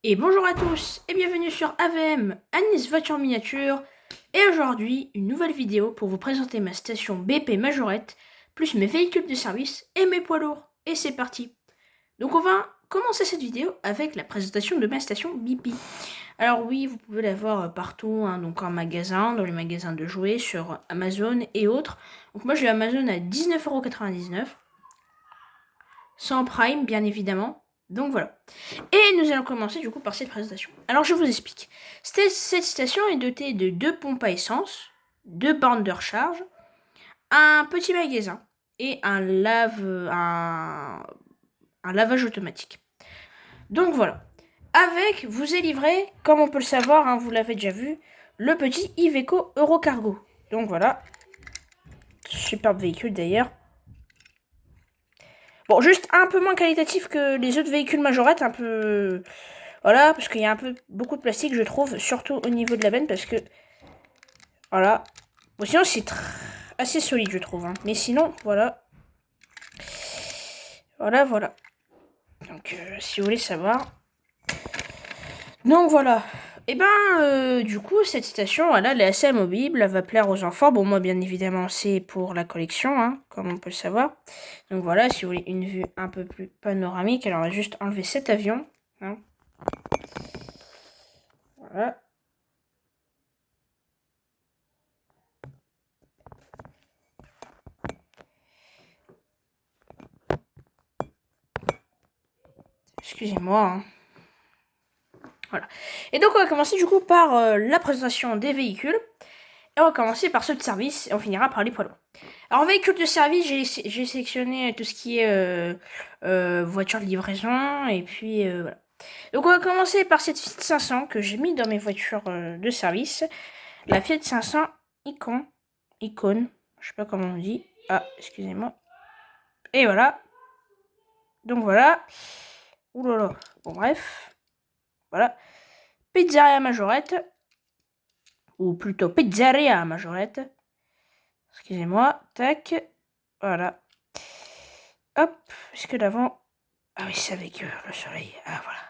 Et bonjour à tous et bienvenue sur AVM Anis Voiture Miniature. Et aujourd'hui, une nouvelle vidéo pour vous présenter ma station BP Majorette, plus mes véhicules de service et mes poids lourds. Et c'est parti. Donc on va commencer cette vidéo avec la présentation de ma station BP. Alors oui, vous pouvez la voir partout, hein, donc en magasin, dans les magasins de jouets, sur Amazon et autres. Donc moi j'ai Amazon à 19,99 €, sans Prime bien évidemment. Donc voilà. Et nous allons commencer du coup par cette présentation. Alors je vous explique. Cette station est dotée de 2 pompes à essence, 2 bornes de recharge, un petit magasin et un lavage automatique. Donc voilà. Avec, vous est livré, comme on peut le savoir, hein, vous l'avez déjà vu, le petit Iveco Eurocargo. Donc voilà. Superbe véhicule d'ailleurs. Bon, juste un peu moins qualitatif que les autres véhicules majorettes, un peu... Voilà, parce qu'il y a beaucoup de plastique, je trouve, surtout au niveau de la benne, parce que... Voilà. Bon, sinon, c'est assez solide, je trouve. Hein. Mais sinon, voilà. Voilà. Donc, si vous voulez savoir... Donc, voilà. Et du coup, cette station, voilà, elle est assez amovible, elle va plaire aux enfants. Bon, moi, bien évidemment, c'est pour la collection, hein, comme on peut le savoir. Donc, voilà, si vous voulez une vue un peu plus panoramique, alors on va juste enlever cet avion. Hein. Voilà. Excusez-moi. Hein. Voilà. Et donc, on va commencer du coup par la présentation des véhicules. Et on va commencer par ceux de service et on finira par les poids lourds. Alors, véhicule de service, j'ai sélectionné tout ce qui est voiture de livraison. Et puis, voilà. Donc, on va commencer par cette Fiat 500 que j'ai mis dans mes voitures de service. La Fiat 500 Icon. Je sais pas comment on dit. Ah, excusez-moi. Et voilà. Donc, voilà. Ouh là là. Bon, bref. Voilà. Pizzeria Majorette. Ou plutôt Pizzeria Majorette. Excusez-moi. Tac. Voilà. Hop. Est-ce que l'avant... Ah oui, c'est avec le soleil. Ah, voilà.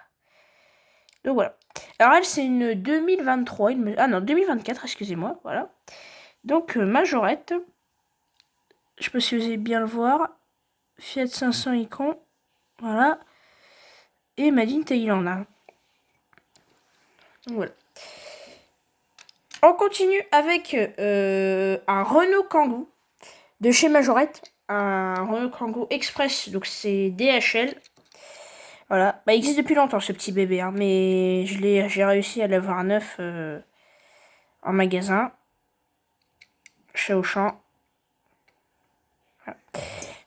Donc, voilà. Alors, elle, c'est une 2023. Ah non, 2024, excusez-moi. Voilà. Donc, Majorette. Je sais pas si vous allez bien le voir. Fiat 500 Icon. Voilà. Et Made in Thailand. Donc, voilà. On continue avec un Renault Kangoo de chez Majorette. Un Renault Kangoo Express, donc c'est DHL. Voilà, il existe depuis longtemps ce petit bébé, hein, mais j'ai réussi à l'avoir neuf en magasin, chez Auchan. Voilà.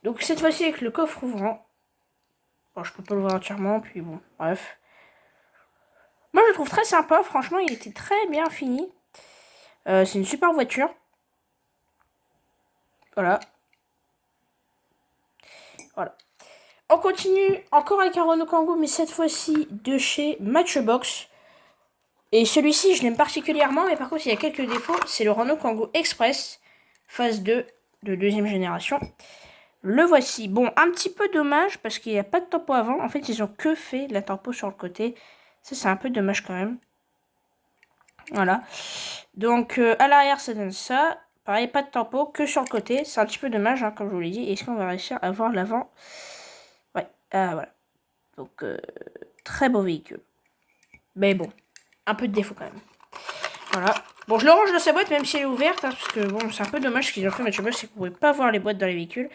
Donc cette fois-ci avec le coffre ouvrant. Bon, je peux pas l'ouvrir entièrement, puis bon, bref. Moi je le trouve très sympa, franchement il était très bien fini. C'est une super voiture. Voilà. On continue encore avec un Renault Kangoo, mais cette fois-ci de chez Matchbox. Et celui-ci, je l'aime particulièrement, mais par contre, il y a quelques défauts. C'est le Renault Kangoo Express, phase 2 de deuxième génération. Le voici. Bon, un petit peu dommage, parce qu'il n'y a pas de tempo avant. En fait, ils ont que fait la tempo sur le côté. Ça, c'est un peu dommage quand même. Voilà. Donc, à l'arrière, ça donne ça. Pareil, pas de tempo, que sur le côté. C'est un petit peu dommage, hein, comme je vous l'ai dit. Est-ce qu'on va réussir à voir l'avant? Ouais, voilà. Donc, très beau véhicule. Mais bon, un peu de défaut quand même. Voilà. Bon, je le range dans sa boîte, même si elle est ouverte, hein, parce que bon, c'est un peu dommage ce qu'ils ont fait, Matchbox, c'est que vous ne pouvez pas voir les boîtes dans les véhicules.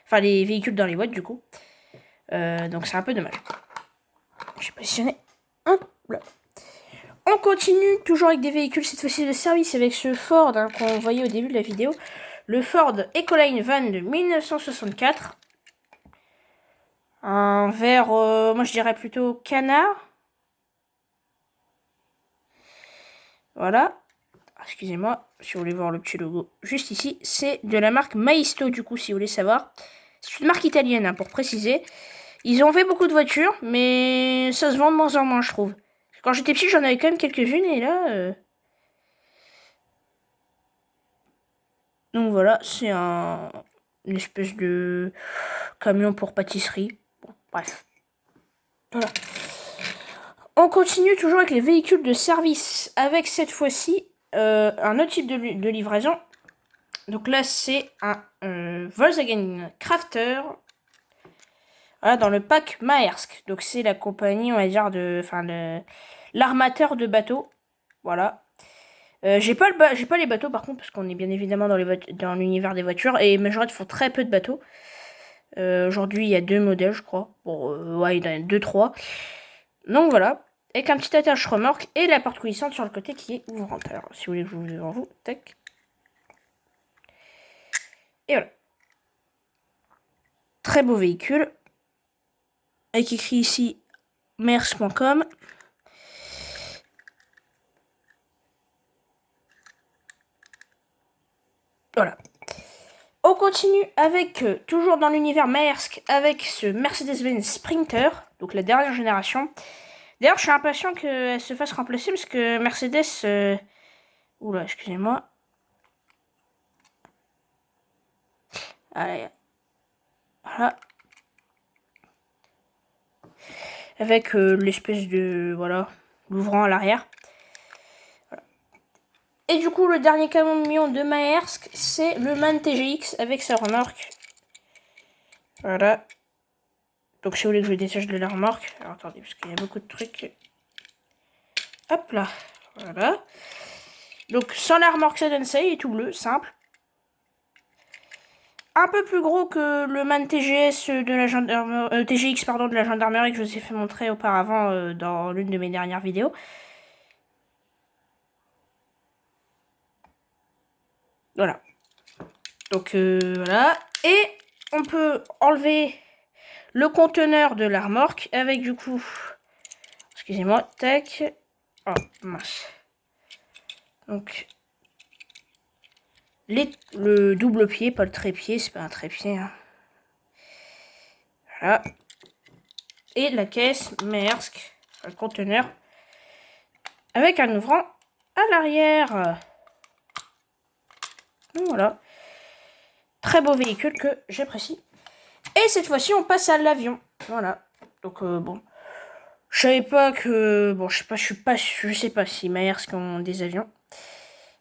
Enfin, les véhicules dans les boîtes, du coup. Donc, c'est un peu dommage. Je vais positionner. Hop là. On continue, toujours avec des véhicules, cette fois-ci de service, avec ce Ford hein, qu'on voyait au début de la vidéo. Le Ford Ecoline Van de 1964. Un vert, moi je dirais plutôt canard. Voilà. Excusez-moi, si vous voulez voir le petit logo juste ici, c'est de la marque Maisto du coup, si vous voulez savoir. C'est une marque italienne, hein, pour préciser. Ils ont fait beaucoup de voitures, mais ça se vend de moins en moins, je trouve. Quand j'étais petit, j'en avais quand même quelques-unes, et là... Donc voilà, c'est une espèce de camion pour pâtisserie. Bon, bref. Voilà. On continue toujours avec les véhicules de service, avec cette fois-ci un autre type de livraison. Donc là, c'est un Volkswagen Crafter. Voilà, dans le pack Maersk. Donc c'est la compagnie, on va dire, l'armateur de bateaux. Voilà. J'ai pas les bateaux par contre, parce qu'on est bien évidemment dans l'univers des voitures. Et Majorette font très peu de bateaux. Aujourd'hui, il y a 2 modèles, je crois. Bon, ouais, il y en a 2, 3. Donc voilà. Avec un petit attache remorque et la porte coulissante sur le côté qui est ouvrante. Alors, si vous voulez que je vous devant vous, tac. Et voilà. Très beau véhicule. Avec écrit ici Maersk.com. Voilà. On continue avec, toujours dans l'univers Maersk, avec ce Mercedes-Benz Sprinter, donc la dernière génération. D'ailleurs, je suis impatient qu'elle se fasse remplacer parce que Mercedes... Oula, excusez-moi. Allez. Voilà. Avec l'espèce de... Voilà, l'ouvrant à l'arrière. Voilà. Et du coup, le dernier camion de Maersk, c'est le MAN TGX avec sa remorque. Voilà. Donc si vous voulez que je détache de la remorque... Alors attendez, parce qu'il y a beaucoup de trucs. Hop là. Voilà. Donc sans la remorque, ça donne ça, il est tout bleu, simple. Un peu plus gros que le MAN TGS de la gendarmerie, TGX pardon, de la gendarmerie que je vous ai fait montrer auparavant dans l'une de mes dernières vidéos. Voilà. Donc voilà. Et on peut enlever le conteneur de la remorque avec du coup... Excusez-moi, tac. Oh, mince. Donc... le double pied, pas le trépied, c'est pas un trépied. Hein. Voilà. Et la caisse Maersk, le conteneur, avec un ouvrant à l'arrière. Voilà. Très beau véhicule que j'apprécie. Et cette fois-ci, on passe à l'avion. Voilà. Donc, bon. Je savais pas que... Bon, je sais pas si Maersk ont des avions.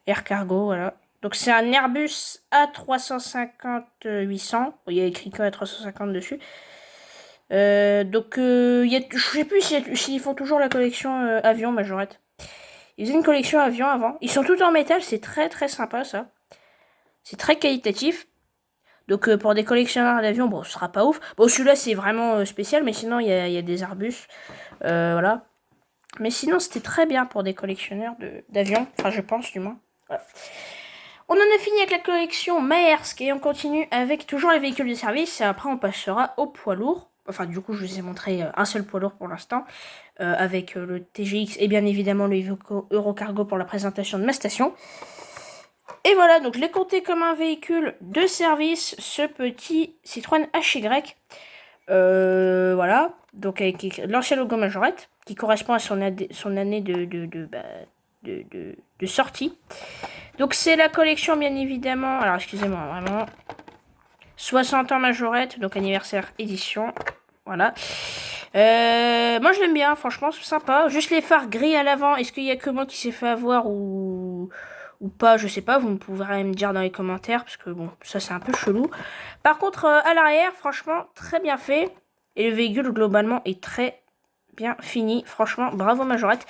Air Cargo, voilà. Donc, c'est un Airbus A350-800. Il y a écrit que A350 dessus. Donc, je sais plus s'ils font toujours la collection avion, Majorette. Ils faisaient une collection avion avant. Ils sont tous en métal, c'est très très sympa ça. C'est très qualitatif. Donc pour des collectionneurs d'avions, bon, ce sera pas ouf. Bon, celui-là c'est vraiment spécial, mais sinon il y a des Airbus. Voilà. Mais sinon c'était très bien pour des collectionneurs d'avions. Enfin, je pense du moins. Voilà. On en a fini avec la collection Maersk et on continue avec toujours les véhicules de service. Et après on passera au poids lourd. Enfin, du coup, je vous ai montré un seul poids lourd pour l'instant, avec le TGX et bien évidemment le Eurocargo pour la présentation de ma station. Et voilà, donc je l'ai compté comme un véhicule de service, ce petit Citroën HY. Voilà, donc avec l'ancien logo Majorette, qui correspond à son année de sortie. Donc c'est la collection bien évidemment, alors excusez-moi, vraiment, 60 ans Majorette, donc anniversaire édition. Voilà. Moi je l'aime bien, franchement c'est sympa. Juste les phares gris à l'avant, est-ce qu'il y a que moi qui s'est fait avoir ou pas, je sais pas, vous pourrez me dire dans les commentaires, parce que bon, ça c'est un peu chelou. Par contre, à l'arrière, franchement, très bien fait. Et le véhicule globalement est très bien fini, franchement, bravo Majorette.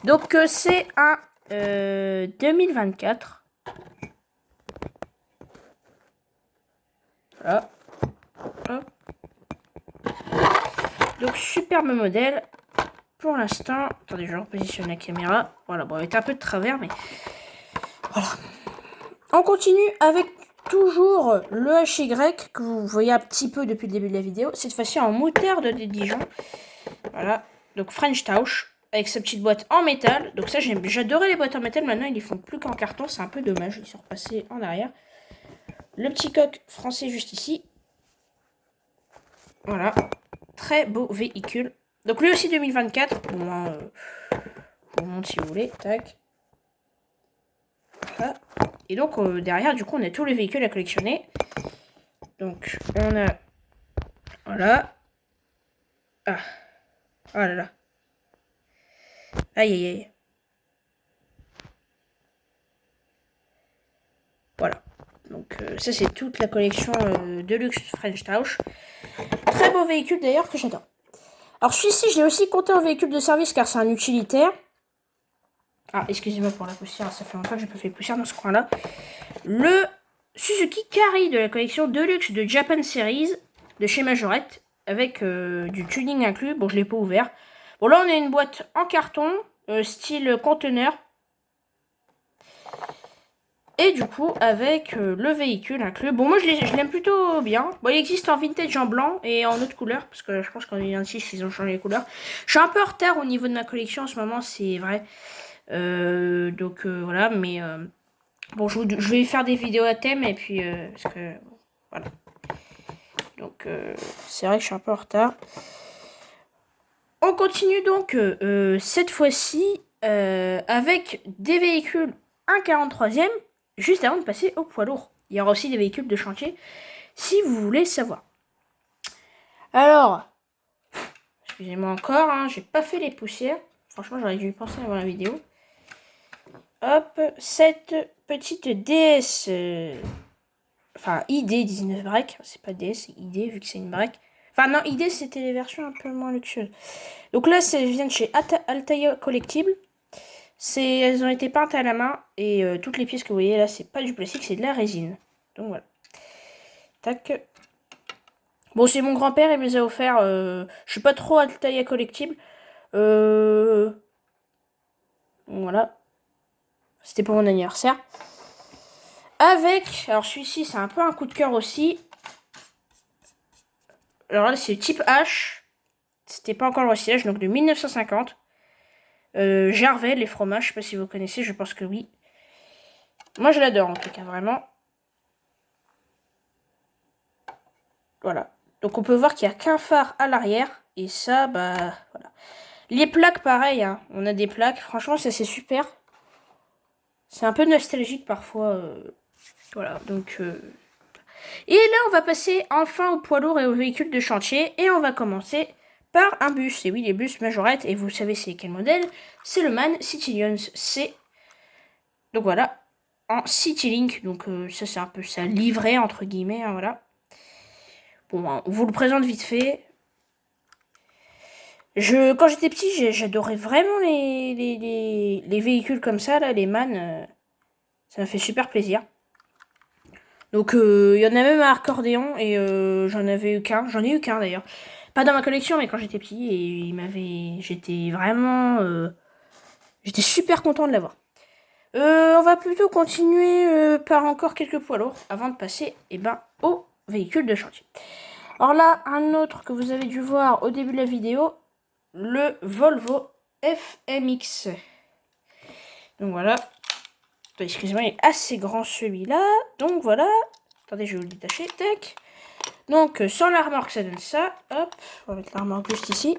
Donc c'est un 2024. Voilà. Hop. Donc superbe modèle. Pour l'instant, attendez, je repositionne la caméra. Voilà, bon, avec un peu de travers, mais voilà. On continue avec toujours le HY que vous voyez un petit peu depuis le début de la vidéo. Cette fois-ci en moutarde de Dijon. Voilà, donc French Touch avec sa petite boîte en métal. Donc ça, j'adorais les boîtes en métal. Maintenant, ils les font plus qu'en carton. C'est un peu dommage. Ils sont repassés en arrière. Le petit coq français juste ici. Voilà, très beau véhicule. Donc lui aussi 2024. Bon, moi, je vous montre si vous voulez. Tac. Voilà. Et donc derrière, du coup, on a tous les véhicules à collectionner. Donc on a... Voilà. Ah. Oh là là. Aïe, aïe, aïe. Voilà. Donc ça c'est toute la collection Deluxe French Touch. Très beau véhicule d'ailleurs que j'adore. Alors celui-ci je l'ai aussi compté en véhicule de service car c'est un utilitaire. Ah excusez-moi pour la poussière, ça fait longtemps que j'ai pas fait poussière dans ce coin-là. Le Suzuki Carry de la collection Deluxe de Japan Series de chez Majorette avec du tuning inclus. Bon je l'ai pas ouvert. Bon là on a une boîte en carton style conteneur. Et du coup, avec le véhicule inclus. Bon, moi, je l'aime plutôt bien. Bon, il existe en vintage en blanc et en autre couleur. Parce que je pense qu'en 2026, ils ont changé les couleurs. Je suis un peu en retard au niveau de ma collection en ce moment, c'est vrai. Donc, voilà. Mais bon, je vais faire des vidéos à thème. Et puis, parce que, voilà. Donc, c'est vrai que je suis un peu en retard. On continue donc cette fois-ci avec des véhicules 1,43e. Juste avant de passer au poids lourd. Il y aura aussi des véhicules de chantier, si vous voulez savoir. Alors, excusez-moi encore, hein, j'ai pas fait les poussières. Franchement, j'aurais dû y penser avant la vidéo. Hop, cette petite DS, enfin ID 19 break, c'est pas DS, c'est ID vu que c'est une break. Enfin non, ID c'était les versions un peu moins luxueuses. Donc là, ça vient de chez Altaïa Collectible. Elles ont été peintes à la main et toutes les pièces que vous voyez là, c'est pas du plastique, c'est de la résine. Donc voilà. Tac. Bon, c'est mon grand-père, il me les a offert. Je suis pas trop Altaïa Collectible. Voilà. C'était pour mon anniversaire. Avec, alors celui-ci, c'est un peu un coup de cœur aussi. Alors là, c'est type H. C'était pas encore le recyclage, donc de 1950. Jarvet, les fromages, je sais pas si vous connaissez, je pense que oui. Moi, je l'adore en tout cas, vraiment. Voilà. Donc on peut voir qu'il n'y a qu'un phare à l'arrière. Et ça, bah, voilà. Les plaques, pareil, hein. On a des plaques. Franchement, ça, c'est super. C'est un peu nostalgique parfois. Voilà, donc... Et là, on va passer enfin au poids lourd et aux véhicules de chantier. Et on va commencer par un bus. Et oui, les bus Majorette. Et vous savez c'est quel modèle? C'est le MAN Citylink C. Donc voilà, en Citylink. Donc ça, c'est un peu ça, livré, entre guillemets, hein, voilà. Bon, hein, on vous le présente vite fait. Quand j'étais petit, j'adorais vraiment les véhicules comme ça, là, les MAN. Ça m'a fait super plaisir. Donc il y en a même un accordéon et j'en avais eu qu'un. J'en ai eu qu'un d'ailleurs. Pas dans ma collection, mais quand j'étais petit et j'étais vraiment, j'étais super content de l'avoir. On va plutôt continuer par encore quelques poids lourds avant de passer au véhicule de chantier. Alors là, un autre que vous avez dû voir au début de la vidéo, le Volvo FMX. Donc voilà. Excusez-moi, il est assez grand celui-là. Donc voilà. Attendez, je vais vous le détacher. Tac. Donc sans la remorque, ça donne ça. Hop, on va mettre la remorque juste ici.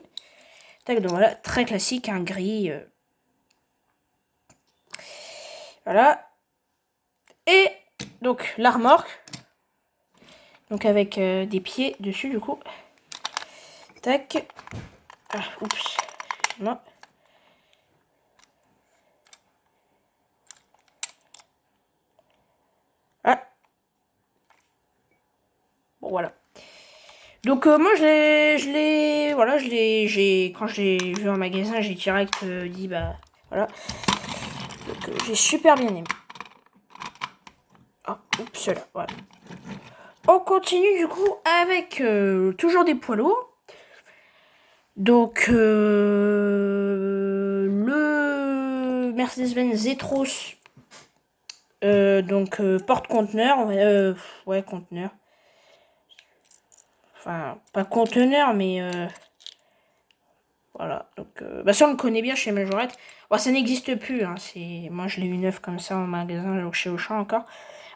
Tac, donc voilà, très classique, un gris. Voilà. Et donc la remorque. Donc avec des pieds dessus du coup. Tac. Ah, oups. Non. Ah. Bon voilà. Donc moi voilà, quand j'ai vu en magasin, j'ai direct dit bah voilà. Donc j'ai super bien aimé. Ah, oups là, voilà. On continue du coup avec toujours des poids lourds. Donc le Mercedes-Benz Zetros. Donc porte-conteneur, ouais conteneur. Enfin pas conteneur mais voilà. Donc bah ça on le connaît bien chez Majorette. Bon, ça n'existe plus. Hein, moi je l'ai eu neuf comme ça en magasin chez Auchan encore.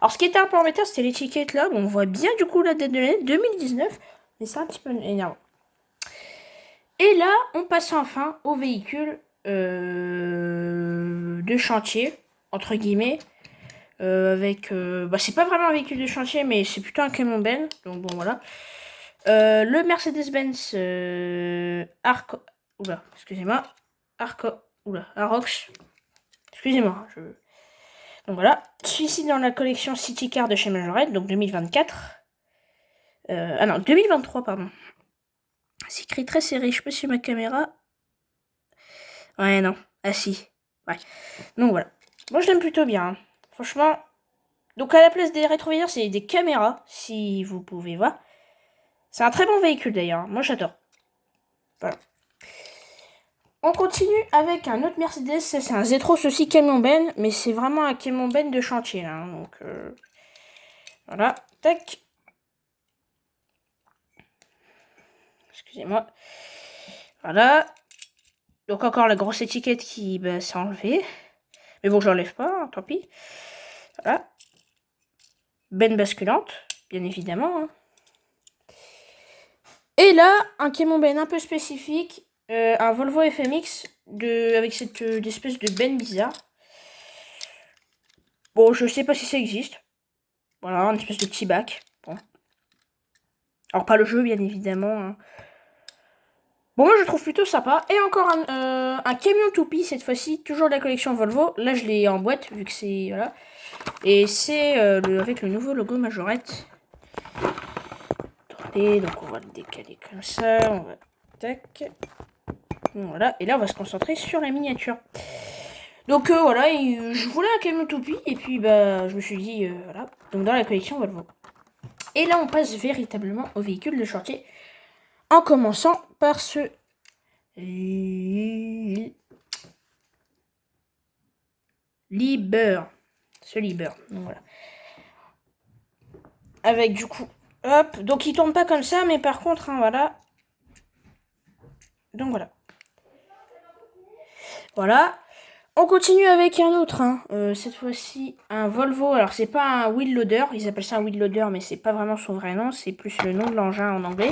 Alors ce qui était un peu embêtant c'était l'étiquette là. Bon, on voit bien du coup la date de l'année 2019, mais c'est un petit peu énervant. Et là on passe enfin au véhicule de chantier entre guillemets. Avec bah c'est pas vraiment un véhicule de chantier mais c'est plutôt un camion ben donc bon voilà le Mercedes-Benz Arco, oula excusez-moi, Oula, Arox. Excusez-moi. Donc voilà. Celui-ci dans la collection City Car de chez Majorette, donc 2024. Ah non, 2023, pardon. C'est écrit très serré. Je sais pas si ma caméra... Ouais, non. Ah si. Ouais. Donc voilà. Moi, je l'aime plutôt bien. Hein. Franchement. Donc à la place des rétroviseurs, c'est des caméras, si vous pouvez voir. C'est un très bon véhicule d'ailleurs. Moi, j'adore. Voilà. On continue avec un autre Mercedes. C'est un Z-Cross aussi camion ben, mais c'est vraiment un camion ben de chantier là. Hein. Donc voilà. Tac. Excusez-moi. Voilà. Donc encore la grosse étiquette qui s'est enlevée. Mais bon, je l'enlève pas, hein, tant pis. Voilà. Ben basculante, bien évidemment. Hein. Et là, un camion ben un peu spécifique. Un Volvo FMX avec cette espèce de ben bizarre. Bon, je sais pas si ça existe. Voilà, une espèce de petit bac. Bon. Alors pas le jeu, bien évidemment. Hein. Bon, moi je trouve plutôt sympa. Et encore un camion toupie, cette fois-ci, toujours de la collection Volvo. Là, je l'ai en boîte, vu que c'est... Voilà. Et c'est avec le nouveau logo Majorette. Attendez, donc on va le décaler comme ça. On va... Tac. Voilà. Et là, on va se concentrer sur la miniature. Donc voilà, je voulais un camion toupie. Et puis, je me suis dit, voilà. Donc dans la collection Volvo. Et là, on passe véritablement au véhicule de chantier. En commençant par ce Liber. Ce Liber. Donc voilà. Avec du coup, hop. Donc il tourne pas comme ça, mais par contre, hein, voilà. Donc voilà. Voilà. On continue avec un autre. Hein. Cette fois-ci, un Volvo. Alors c'est pas un wheel loader. Ils appellent ça un wheel loader, mais c'est pas vraiment son vrai nom. C'est plus le nom de l'engin en anglais.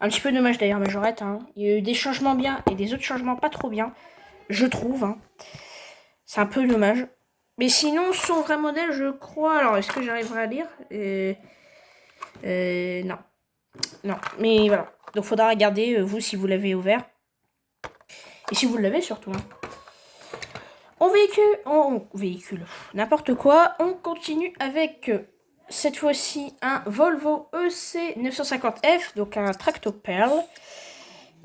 Un petit peu dommage d'ailleurs, Majorette. Hein. Il y a eu des changements bien et des autres changements pas trop bien. Je trouve. Hein. C'est un peu dommage. Mais sinon, son vrai modèle, je crois... Alors, est-ce que j'arriverai à lire non. Non, mais voilà. Donc, faudra regarder, vous, si vous l'avez ouvert. Et si vous l'avez, surtout. Hein. On véhicule. N'importe quoi. On continue avec, cette fois-ci, un Volvo EC 950F. Donc, un Tractopelle.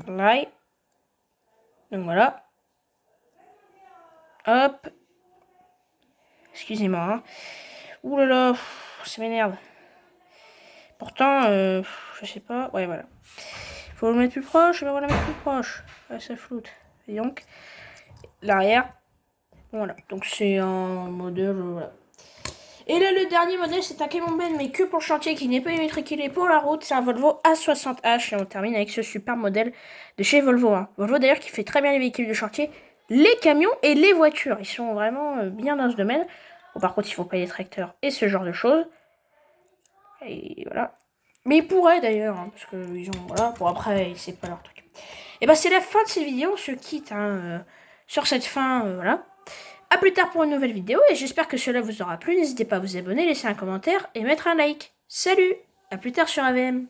Là. Donc, voilà. Hop. Excusez-moi. Hein. Ouh là là, ça m'énerve. Pourtant, je sais pas. Ouais, voilà. Faut le mettre plus proche, on va le mettre plus proche. Ouais, ça floute. Et donc, l'arrière. Voilà. Donc, c'est un modèle. Voilà. Et là, le dernier modèle, c'est un camion ben, mais que pour le chantier, qui n'est pas immatriculé pour la route. C'est un Volvo A60H. Et on termine avec ce super modèle de chez Volvo. Hein. Volvo, d'ailleurs, qui fait très bien les véhicules de chantier, les camions et les voitures. Ils sont vraiment bien dans ce domaine. Bon, par contre, il faut pas les tracteurs et ce genre de choses. Et voilà. Mais ils pourraient d'ailleurs, hein, parce que ils ont. Voilà. Bon, après, c'est pas leur truc. Et c'est la fin de cette vidéo. On se quitte hein, sur cette fin. Voilà. A plus tard pour une nouvelle vidéo. Et j'espère que cela vous aura plu. N'hésitez pas à vous abonner, laisser un commentaire et mettre un like. Salut! A plus tard sur AVM.